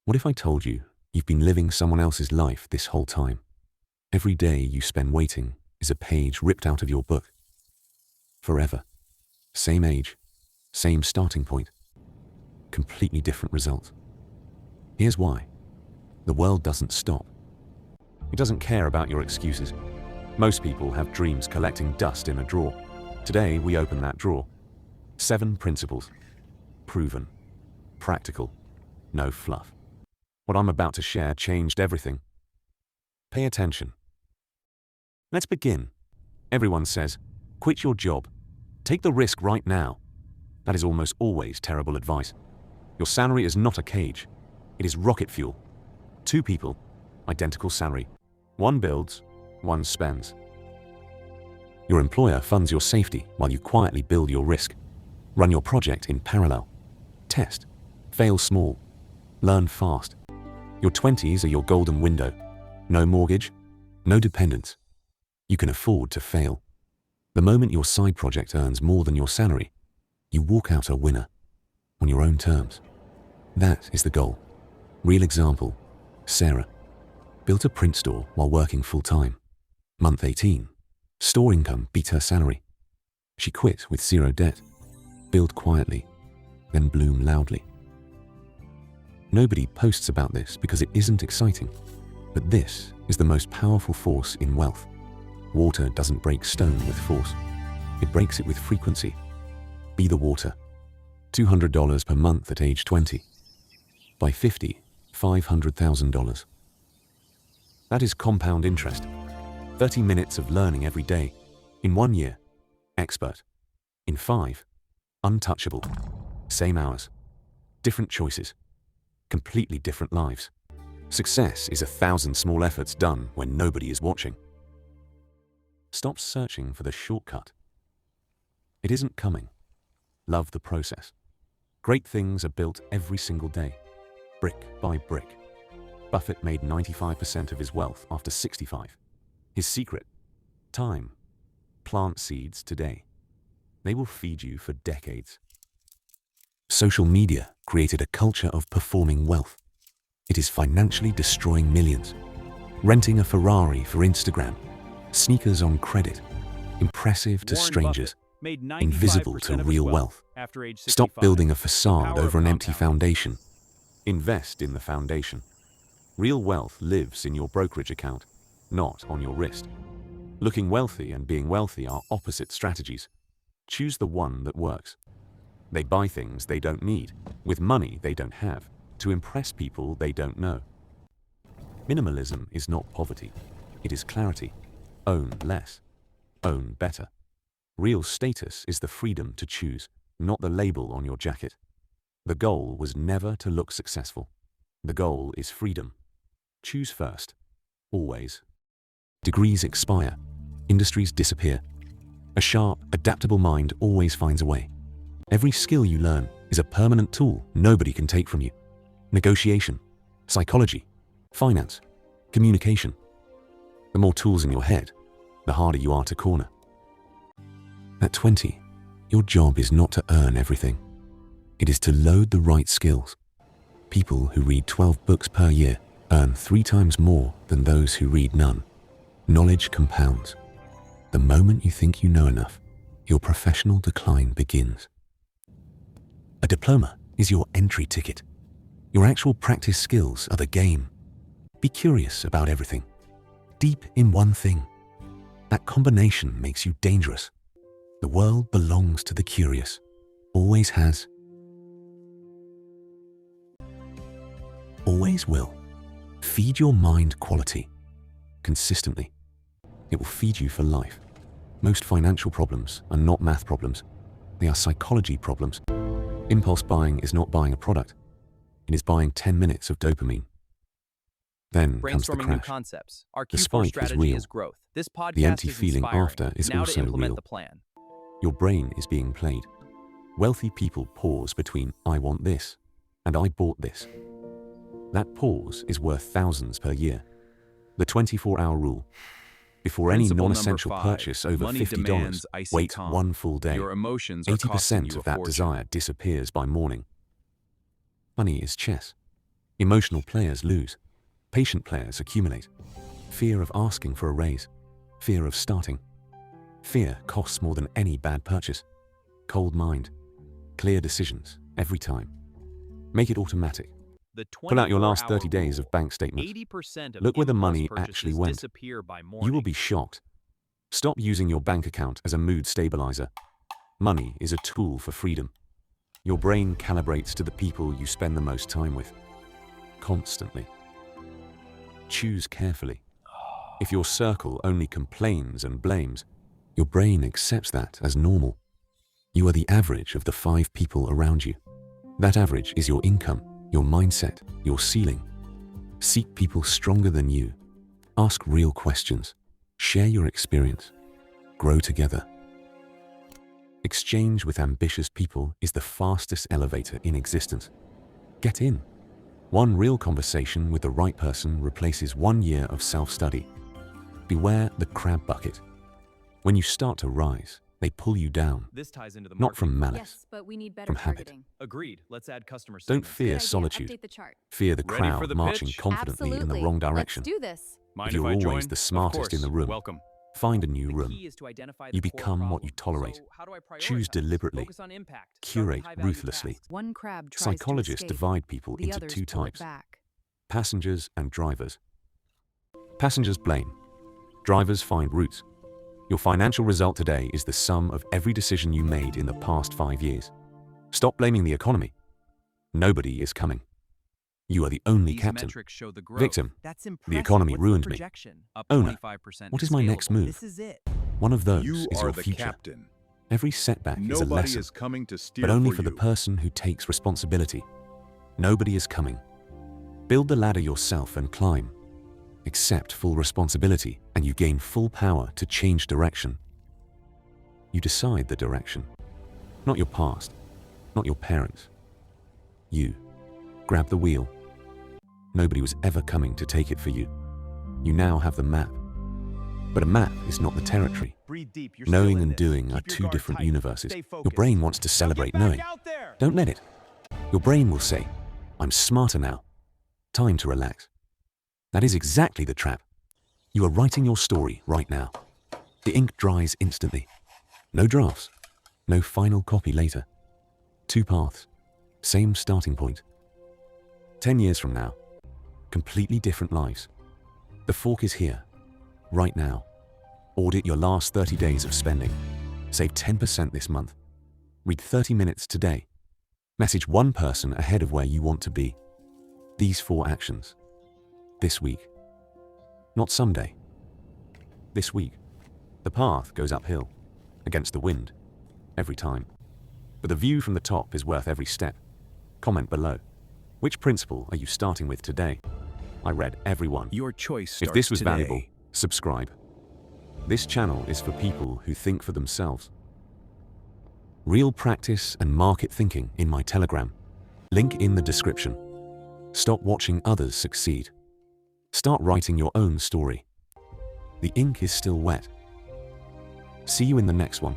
What if I told you you've been living someone else's life this whole time? Every day you spend waiting is a page ripped out of your book. Forever. Same age, same starting point. Completely different result. Here's why. The world doesn't stop. It doesn't care about your excuses. Most people have dreams collecting dust in a drawer. Today we open that drawer. 7 principles. Proven. Practical. No fluff. What I'm about to share changed everything. Pay attention. Let's begin. Everyone says, quit your job. Take the risk right now. That is almost always terrible advice. Your salary is not a cage. It is rocket fuel. 2 people, identical salary. One builds, one spends. Your employer funds your safety while you quietly build your risk. Run your project in parallel. Test. Fail small. Learn fast. Your 20s are your golden window. No mortgage, no dependents. You can afford to fail. The moment your side project earns more than your salary, you walk out a winner on your own terms. That is the goal. Real example, Sarah built a print store while working full-time. Month 18, store income beat her salary. She quit with 0 debt, build quietly, then bloom loudly. Nobody posts about this because it isn't exciting, but this is the most powerful force in wealth. Water doesn't break stone with force. It breaks it with frequency. Be the water. $200 per month at age 20. By 50, $500,000. That is compound interest. 30 minutes of learning every day. In 1 year, expert. In 5, untouchable. Same hours. Different choices. Completely different lives. Success is 1,000 small efforts done when nobody is watching. Stop searching for the shortcut. It isn't coming. Love the process. Great things are built every single day, brick by brick. Buffett made 95% of his wealth after 65. His secret? Time. Plant seeds today. They will feed you for decades. Social media created a culture of performing wealth. It is financially destroying millions. Renting a Ferrari for Instagram, sneakers on credit, impressive to strangers, invisible to real wealth. Stop building a facade over an empty foundation. Invest in the foundation. Real wealth lives in your brokerage account, not on your wrist. Looking wealthy and being wealthy are opposite strategies. Choose the one that works. They buy things they don't need, with money they don't have, to impress people they don't know. Minimalism is not poverty. It is clarity. Own less. Own better. Real status is the freedom to choose, not the label on your jacket. The goal was never to look successful. The goal is freedom. Choose first. Always. Degrees expire. Industries disappear. A sharp, adaptable mind always finds a way. Every skill you learn is a permanent tool nobody can take from you. Negotiation, psychology, finance, communication. The more tools in your head, the harder you are to corner. At 20, your job is not to earn everything. It is to load the right skills. People who read 12 books per year earn 3 times more than those who read none. Knowledge compounds. The moment you think you know enough, your professional decline begins. A diploma is your entry ticket. Your actual practice skills are the game. Be curious about everything. Deep in one thing. That combination makes you dangerous. The world belongs to the curious. Always has. Always will. Feed your mind quality. Consistently. It will feed you for life. Most financial problems are not math problems. They are psychology problems. Impulse buying is not buying a product. It is buying 10 minutes of dopamine. Then comes the crash. Concepts. Our The Q4 spike is strategy real. is growth. This podcast The empty is feeling inspiring. after is Now also to implement real. the plan. Your brain is being played. Wealthy people pause between "I want this" and "I bought this." That pause is worth thousands per year. The 24-hour rule. Before any Principle non-essential number 5, purchase over money $50, demands icy wait calm. 1 full day. Your emotions are costing 80% you of a that fortune. desire disappears by morning. Money is chess. Emotional players lose. Patient players accumulate. Fear of asking for a raise. Fear of starting. Fear costs more than any bad purchase. Cold mind. Clear decisions every time. Make it automatic. Pull out your last 30 days of bank statements. Look where the money actually went. You will be shocked. Stop using your bank account as a mood stabilizer. Money is a tool for freedom. Your brain calibrates to the people you spend the most time with. Constantly. Choose carefully. If your circle only complains and blames, your brain accepts that as normal. You are the average of the 5 people around you. That average is your income, your mindset, your ceiling. Seek people stronger than you. Ask real questions. Share your experience. Grow together. Exchange with ambitious people is the fastest elevator in existence. Get in. One real conversation with the right person replaces 1 year of self-study. Beware the crab bucket. When you start to rise, they pull you down. This ties into the Not from marketing. malice, Yes, but we need better from habit. targeting. Agreed. Let's add customer Don't segments. fear Good idea. solitude. Update the chart. Fear the Ready for crowd the marching pitch? confidently in the Absolutely. wrong direction. Let's do this. Mind If you're I always join? the Of smartest in the course. room, Welcome. find a new The room. key is to identify You the core become what you problem. tolerate. So how do I Choose prioritize? deliberately. Focus on impact. Start with Curate high-value ruthlessly. tasks. One crab tries Psychologists to escape. divide people The into others 2 pull it types: back. passengers and drivers. Passengers blame. Drivers find routes. Your financial result today is the sum of every decision you made in the past 5 years. Stop blaming the economy. Nobody is coming. You are the only These captain. metrics show the growth. Victim. That's The impressive. economy What's ruined the me. projection? Up Owner. 25%. What is my next Scalable. move? This is it. One of those You is are your the future. captain. Every setback is a Nobody lesson, is coming to steer but only for for the you. person who takes responsibility. Nobody is coming. Build the ladder yourself and climb. Accept full responsibility, and you gain full power to change direction. You decide the direction. Not your past, not your parents. You. Grab the wheel. Nobody was ever coming to take it for you. You now have the map. But a map is not the territory. Breathe deep. You're Knowing still in and this. doing are Keep your 2 guard different tight. universes. Stay Your focused. brain wants to celebrate Now get knowing. back out there. Don't let it. Your brain will say, I'm smarter now. Time to relax. That is exactly the trap. You are writing your story right now. The ink dries instantly. No drafts. No final copy later. 2 paths. Same starting point. 10 years from now. Completely different lives. The fork is here. Right now. Audit your last 30 days of spending. Save 10% this month. Read 30 minutes today. Message 1 person ahead of where you want to be. These 4 actions. This week. Not someday. This week. The path goes uphill. Against the wind. Every time. But the view from the top is worth every step. Comment below. Which principle are you starting with today? I read every one. Your choice starts If this was today. valuable, subscribe. This channel is for people who think for themselves. Real practice and market thinking in my Telegram. Link in the description. Stop watching others succeed. Start writing your own story. The ink is still wet. See you in the next one.